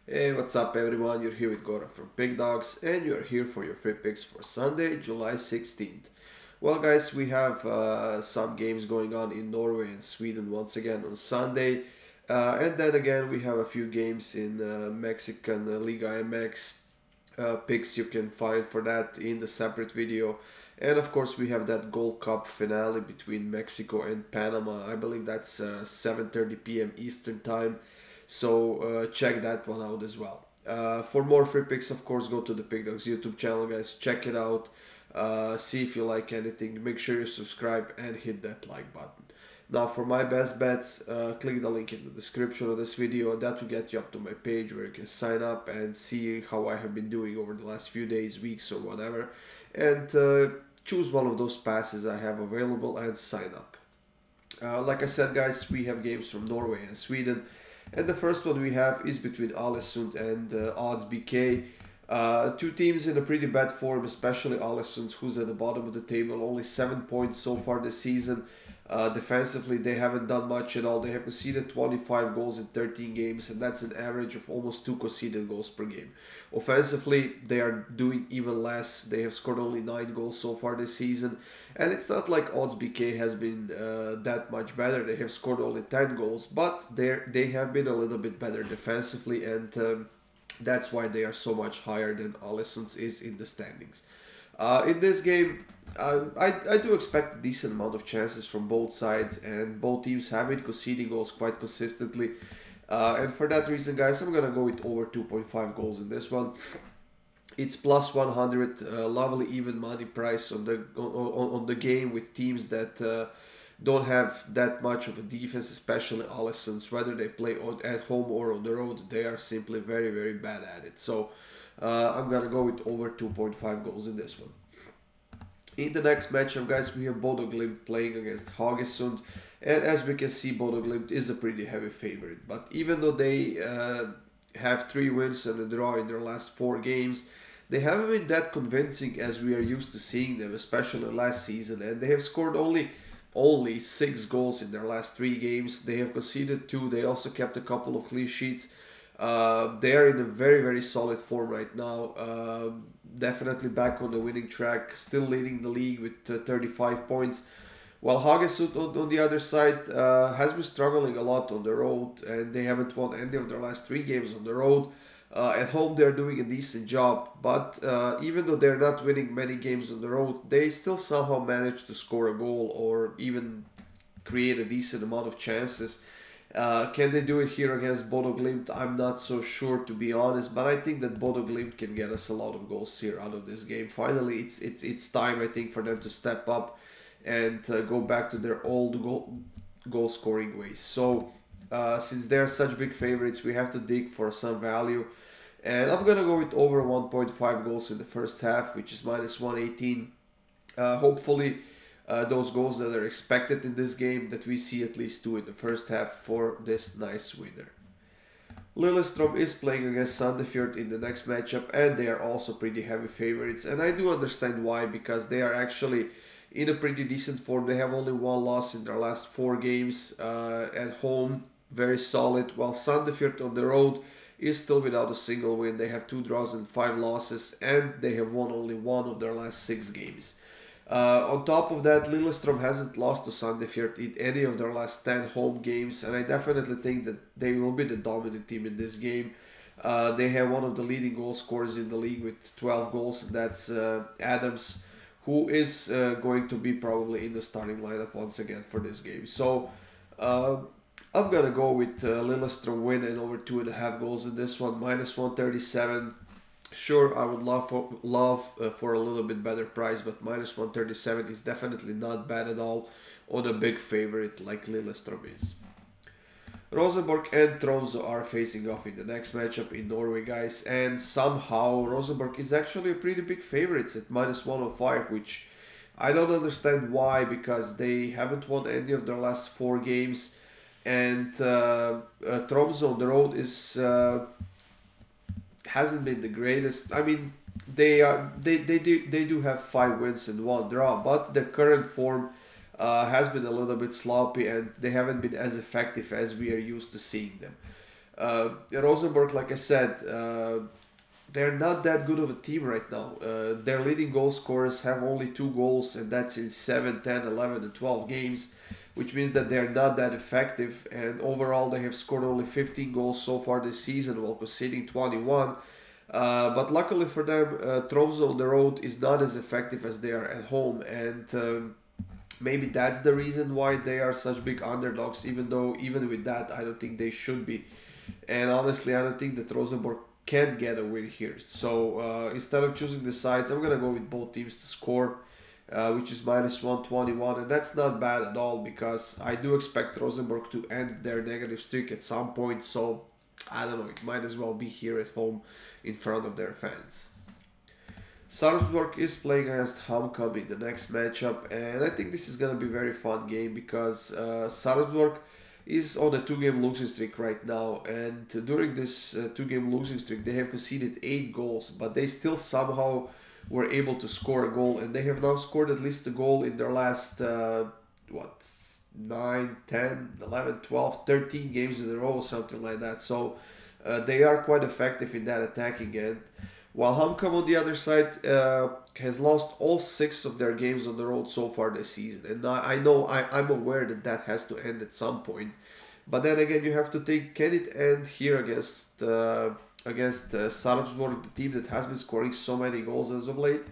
Hey, what's up everyone? You're here with Goran from Pick Dawgz and you're here for your free picks for Sunday, July 16th. Well guys, we have some games going on in Norway and Sweden once again on Sunday. And then again we have a few games in Mexican Liga MX picks you can find for that in the separate video. And of course we have that Gold Cup finale between Mexico and Panama. I believe that's 7:30 p.m. Eastern time. So check that one out as well. For more free picks, of course, go to the Pick Dawgz YouTube channel, guys. Check it out. See if you like anything. Make sure you subscribe and hit that like button. Now, for my best bets, click the link in the description of this video. That will get you up to my page where you can sign up and see how I have been doing over the last few days, weeks, or whatever. And choose one of those passes I have available and sign up. Like I said, guys, we have games from Norway and Sweden. And the first one we have is between Allsvenskan and Odds BK. Two teams in a pretty bad form, especially Allsvenskan, who's at the bottom of the table, only 7 points so far this season. Defensively, they haven't done much at all. They have conceded 25 goals in 13 games, and that's an average of almost 2 conceded goals per game. Offensively, they are doing even less. They have scored only 9 goals so far this season, and it's not like Odds BK has been that much better. They have scored only 10 goals, but they have been a little bit better defensively, and that's why they are so much higher than Allsvenskan is in the standings. In this game, I do expect a decent amount of chances from both sides, and both teams have been conceding goals quite consistently. And for that reason, guys, I'm gonna go with over 2.5 goals in this one. It's plus 100, lovely even money price on the game with teams that don't have that much of a defense, especially Allsvenskan. Whether they play at home or on the road, they are simply very, very bad at it. So I'm gonna go with over 2.5 goals in this one. In the next matchup, guys, we have Bodo Glimt playing against Haugesund, and as we can see, Bodo Glimt is a pretty heavy favorite. But even though they have 3 wins and a draw in their last 4 games, they haven't been that convincing as we are used to seeing them, especially last season, and they have scored only 6 goals in their last 3 games. They have conceded 2. They also kept a couple of clean sheets. They are in a very, very solid form right now. Definitely back on the winning track, still leading the league with 35 points. While Haugesund on the other side has been struggling a lot on the road, and they haven't won any of their last 3 games on the road. At home they're doing a decent job, but even though they're not winning many games on the road, they still somehow manage to score a goal or even create a decent amount of chances. Can they do it here against Bodo Glimt? I'm not so sure, to be honest, but I think that Bodo Glimt can get us a lot of goals here out of this game. Finally, it's time, I think, for them to step up and go back to their old goal scoring ways. So since they're such big favorites, we have to dig for some value. And I'm going to go with over 1.5 goals in the first half, which is minus 118. Hopefully, those goals that are expected in this game, that we see at least 2 in the first half for this nice winner. Lillestrøm is playing against Sandefjord in the next matchup, and they are also pretty heavy favorites. And I do understand why, because they are actually in a pretty decent form. They have only 1 loss in their last 4 games at home, very solid. While Sandefjord on the road is still without a single win. They have 2 draws and 5 losses, and they have won only 1 of their last 6 games. On top of that, Lillestrøm hasn't lost to Sandefjord in any of their last 10 home games, and I definitely think that they will be the dominant team in this game. They have one of the leading goal scorers in the league with 12 goals, and that's Adams, who is going to be probably in the starting lineup once again for this game. So I'm gonna go with Lillestrøm win and over 2.5 goals in this one, minus 137. Sure, I would love for a little bit better price, but minus 137 is definitely not bad at all on a big favorite like Lillestrøm is. Rosenborg and Tromsø are facing off in the next matchup in Norway, guys, and somehow Rosenborg is actually a pretty big favorite at minus 105, which I don't understand why, because they haven't won any of their last 4 games, and Tromsø on the road is hasn't been the greatest. I mean, they do have 5 wins and 1 draw, but their current form has been a little bit sloppy, and they haven't been as effective as we are used to seeing them. Rosenborg, like I said, they're not that good of a team right now. Their leading goal scorers have only 2 goals, and that's in 7, 10, 11, and 12 games, which means that they're not that effective. And overall, they have scored only 15 goals so far this season while conceding 21. But luckily for them, Tromsø on the road is not as effective as they are at home, and maybe that's the reason why they are such big underdogs, even with that, I don't think they should be. And honestly, I don't think that Rosenborg can get a win here. So instead of choosing the sides, I'm going to go with both teams to score, which is minus 121. And that's not bad at all because I do expect Rosenborg to end their negative streak at some point. So I don't know, it might as well be here at home in front of their fans. Sarpsborg is playing against Hamkam in the next matchup, and I think this is going to be a very fun game because Sarpsborg is on a 2-game losing streak right now, and during this 2-game losing streak they have conceded 8 goals, but they still somehow were able to score a goal, and they have now scored at least a goal in their last 9, 10, 11, 12, 13 games in a row, something like that. So they are quite effective in that attacking end. While Hamkam on the other side has lost all 6 of their games on the road so far this season. And I'm aware that that has to end at some point. But then again, you have to think, can it end here against Sarpsborg, the team that has been scoring so many goals as of late?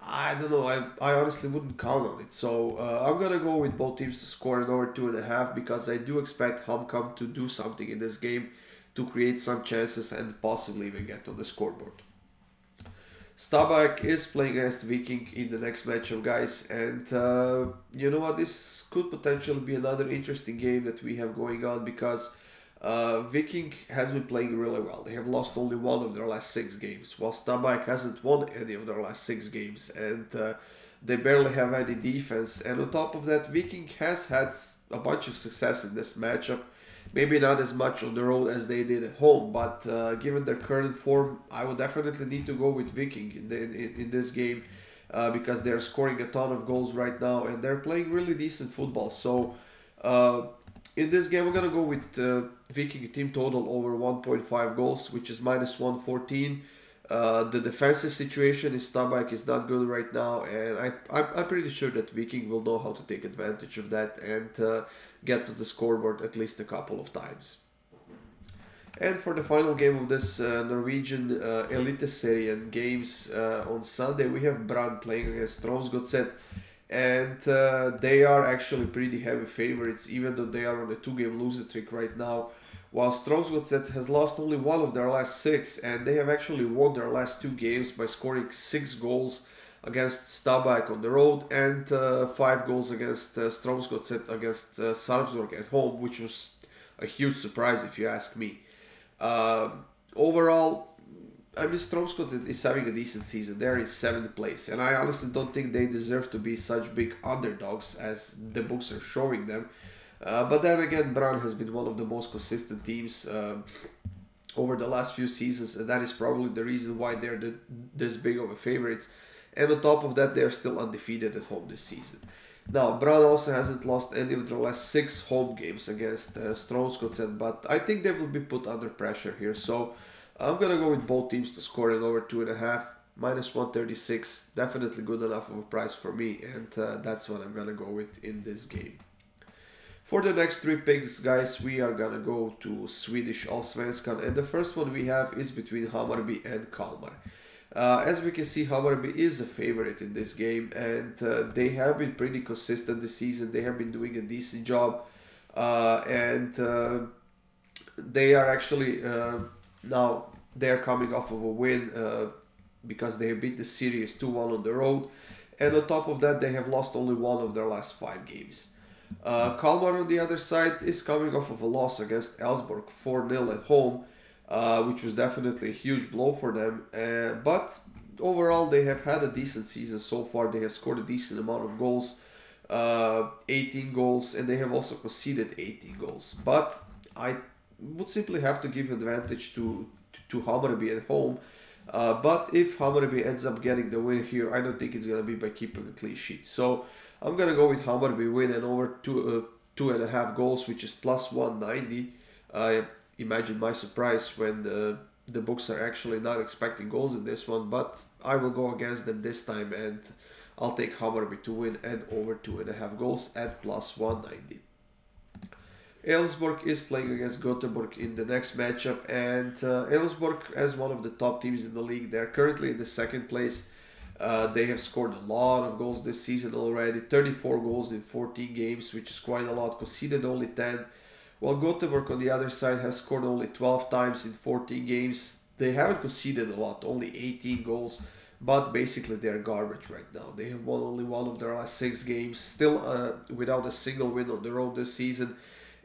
I don't know. I honestly wouldn't count on it. So I'm going to go with both teams to score an over 2.5 because I do expect Hamkam to do something in this game to create some chances and possibly even get on the scoreboard. Stabæk is playing against Viking in the next matchup, guys, and you know what, this could potentially be another interesting game that we have going on because Viking has been playing really well. They have lost only 1 of their last 6 games, while Stabæk hasn't won any of their last 6 games, and they barely have any defense. And on top of that, Viking has had a bunch of success in this matchup. Maybe not as much on the road as they did at home, but given their current form, I would definitely need to go with Viking in this game because they're scoring a ton of goals right now and they're playing really decent football. So in this game, I'm going to go with Viking team total over 1.5 goals, which is minus 114. The defensive situation in Stabæk is not good right now, and I'm pretty sure that Viking will know how to take advantage of that and get to the scoreboard at least a couple of times. And for the final game of this Norwegian Eliteserien games on Sunday, we have Brann playing against Strømsgodset, and they are actually pretty heavy favorites, even though they are on a 2-game losing streak right now. While Strømsgodset has lost only 1 of their last 6, and they have actually won their last 2 games by scoring 6 goals against Stabæk on the road and 5 goals against Strømsgodset against Sarpsborg at home, which was a huge surprise if you ask me. Overall, I mean, Strømsgodset is having a decent season. They're in 7th place, and I honestly don't think they deserve to be such big underdogs as the books are showing them. But then again, Brann has been one of the most consistent teams over the last few seasons, and that is probably the reason why they're this big of a favorites. And on top of that, they're still undefeated at home this season. Now, Brann also hasn't lost any of their last 6 home games against Strømsgodset, but I think they will be put under pressure here. So I'm going to go with both teams to score an over 2.5, minus 136. Definitely good enough of a price for me, and that's what I'm going to go with in this game. For the next 3 picks, guys, we are gonna go to Swedish Allsvenskan, and the first one we have is between Hammarby and Kalmar. As we can see, Hammarby is a favorite in this game, and they have been pretty consistent this season. They have been doing a decent job, and they are actually now they're coming off of a win because they have beat the series 2-1 on the road, and on top of that, they have lost only 1 of their last 5 games. Kalmar on the other side is coming off of a loss against Elfsborg 4-0 at home, which was definitely a huge blow for them, but overall they have had a decent season so far. They have scored a decent amount of goals, 18 goals, and they have also conceded 18 goals, but I would simply have to give advantage to Hammarby at home. But if Hammarby ends up getting the win here, I don't think it's going to be by keeping a clean sheet. So I'm going to go with Hammarby win and over 2.5 goals, which is plus 190. imagine my surprise when the books are actually not expecting goals in this one, but I will go against them this time, and I'll take Hammarby to win and over 2.5 goals at plus 190. Elfsborg is playing against Gothenburg in the next matchup, and Elfsborg, as one of the top teams in the league, they're currently in the second place. They have scored a lot of goals this season already, 34 goals in 14 games, which is quite a lot, conceded only 10. While Gothenburg on the other side has scored only 12 times in 14 games. They haven't conceded a lot, only 18 goals, but basically they're garbage right now. They have won only one of their last 6 games, still without a single win on their own this season.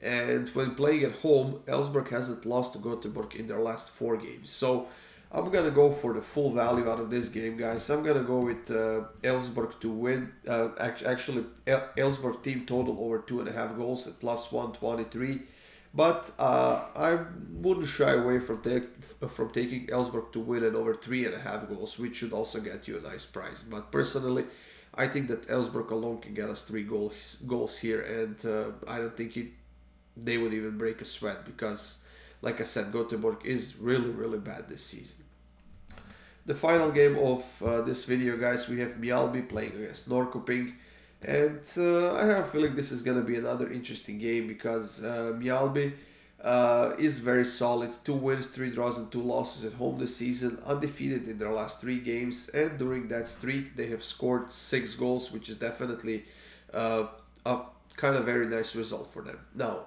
And when playing at home, Elfsborg hasn't lost to Gothenburg in their last 4 games. So I'm going to go for the full value out of this game, guys. I'm going to go with Elfsborg to win. Actually, Elfsborg team total over 2.5 goals at plus 123. But I wouldn't shy away from taking Elfsborg to win at over 3.5 goals, which should also get you a nice price. But personally, I think that Elfsborg alone can get us 3 goals here, and I don't think they would even break a sweat because, like I said, Gothenburg is really, really bad this season. The final game of this video, guys, we have Mjällby playing against Norrköping. And I have a feeling this is going to be another interesting game because Mjällby is very solid. 2 wins, 3 draws and 2 losses at home this season. Undefeated in their last 3 games. And during that streak, they have scored 6 goals, which is definitely a kind of very nice result for them. Now,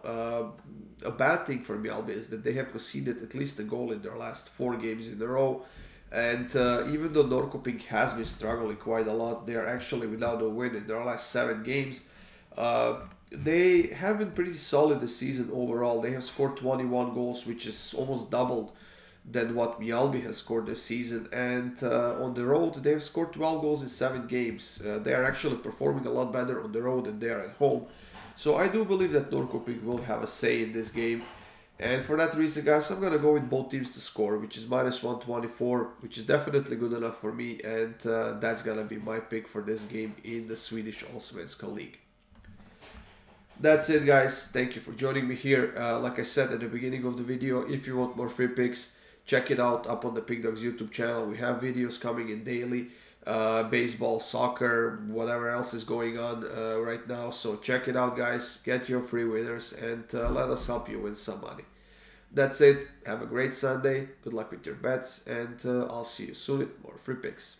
a bad thing for Mjällby is that they have conceded at least a goal in their last 4 games in a row. And even though Norrköping has been struggling quite a lot, they are actually without a win in their last 7 games. They have been pretty solid this season overall. They have scored 21 goals, which is almost doubled than what Mjällby has scored this season. And on the road, they have scored 12 goals in 7 games. They are actually performing a lot better on the road than they are at home. So I do believe that Norrköping will have a say in this game. And for that reason, guys, I'm going to go with both teams to score, which is minus 124, which is definitely good enough for me. And that's going to be my pick for this game in the Swedish Allsvenskan League. That's it, guys. Thank you for joining me here. Like I said at the beginning of the video, if you want more free picks, check it out up on the Pick Dawgz YouTube channel. We have videos coming in daily. Baseball, soccer, whatever else is going on right now. So check it out, guys. Get your free winners and let us help you win some money. That's it. Have a great Sunday. Good luck with your bets, and I'll see you soon with more free picks.